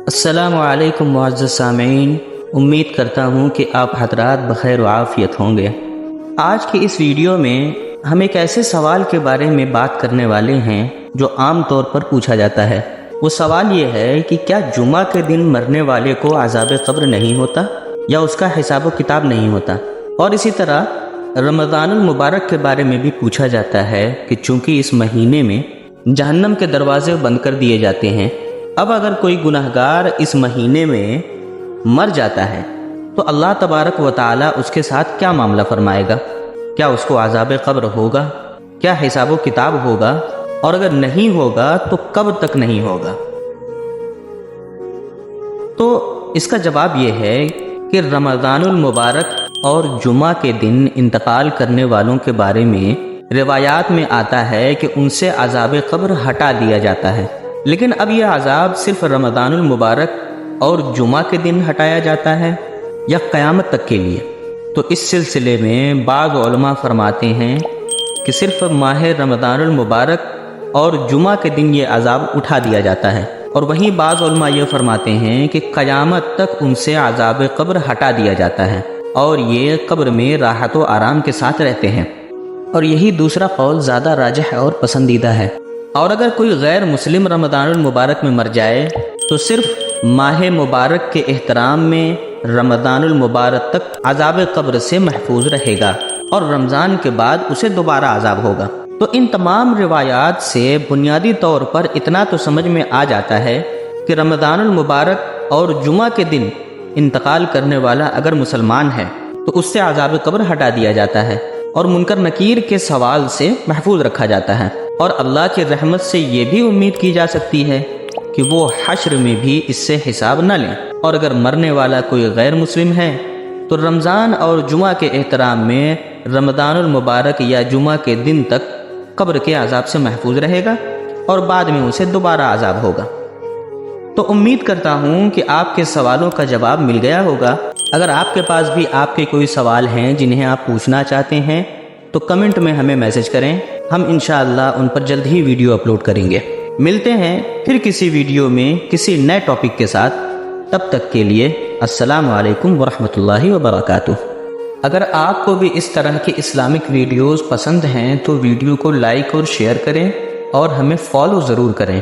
السلام علیکم معزز سامعین، امید کرتا ہوں کہ آپ حضرات بخیر و عافیت ہوں گے۔ آج کی اس ویڈیو میں ہم ایک ایسے سوال کے بارے میں بات کرنے والے ہیں جو عام طور پر پوچھا جاتا ہے۔ وہ سوال یہ ہے کہ کیا جمعہ کے دن مرنے والے کو عذاب قبر نہیں ہوتا یا اس کا حساب و کتاب نہیں ہوتا؟ اور اسی طرح رمضان المبارک کے بارے میں بھی پوچھا جاتا ہے کہ چونکہ اس مہینے میں جہنم کے دروازے بند کر دیے جاتے ہیں، اب اگر کوئی گنہگار اس مہینے میں مر جاتا ہے تو اللہ تبارک و تعالی اس کے ساتھ کیا معاملہ فرمائے گا؟ کیا اس کو عذاب قبر ہوگا؟ کیا حساب و کتاب ہوگا؟ اور اگر نہیں ہوگا تو کب تک نہیں ہوگا؟ تو اس کا جواب یہ ہے کہ رمضان المبارک اور جمعہ کے دن انتقال کرنے والوں کے بارے میں روایات میں آتا ہے کہ ان سے عذاب قبر ہٹا دیا جاتا ہے، لیکن اب یہ عذاب صرف رمضان المبارک اور جمعہ کے دن ہٹایا جاتا ہے یا قیامت تک کے لیے؟ تو اس سلسلے میں بعض علماء فرماتے ہیں کہ صرف ماہ رمضان المبارک اور جمعہ کے دن یہ عذاب اٹھا دیا جاتا ہے، اور وہیں بعض علماء یہ فرماتے ہیں کہ قیامت تک ان سے عذاب قبر ہٹا دیا جاتا ہے اور یہ قبر میں راحت و آرام کے ساتھ رہتے ہیں، اور یہی دوسرا قول زیادہ راجح اور پسندیدہ ہے۔ اور اگر کوئی غیر مسلم رمضان المبارک میں مر جائے تو صرف ماہ مبارک کے احترام میں رمضان المبارک تک عذاب قبر سے محفوظ رہے گا، اور رمضان کے بعد اسے دوبارہ عذاب ہوگا۔ تو ان تمام روایات سے بنیادی طور پر اتنا تو سمجھ میں آ جاتا ہے کہ رمضان المبارک اور جمعہ کے دن انتقال کرنے والا اگر مسلمان ہے تو اس سے عذاب قبر ہٹا دیا جاتا ہے اور منکر نکیر کے سوال سے محفوظ رکھا جاتا ہے، اور اللہ کی رحمت سے یہ بھی امید کی جا سکتی ہے کہ وہ حشر میں بھی اس سے حساب نہ لیں۔ اور اگر مرنے والا کوئی غیر مسلم ہے تو رمضان اور جمعہ کے احترام میں رمضان المبارک یا جمعہ کے دن تک قبر کے عذاب سے محفوظ رہے گا اور بعد میں اسے دوبارہ عذاب ہوگا۔ تو امید کرتا ہوں کہ آپ کے سوالوں کا جواب مل گیا ہوگا۔ اگر آپ کے پاس بھی آپ کے کوئی سوال ہیں جنہیں آپ پوچھنا چاہتے ہیں تو کمنٹ میں ہمیں میسج کریں، ہم انشاءاللہ ان پر جلد ہی ویڈیو اپلوڈ کریں گے۔ ملتے ہیں پھر کسی ویڈیو میں کسی نئے ٹاپک کے ساتھ، تب تک کے لیے السلام علیکم ورحمۃ اللہ وبرکاتہ۔ اگر آپ کو بھی اس طرح کی اسلامک ویڈیوز پسند ہیں تو ویڈیو کو لائک اور شیئر کریں اور ہمیں فالو ضرور کریں۔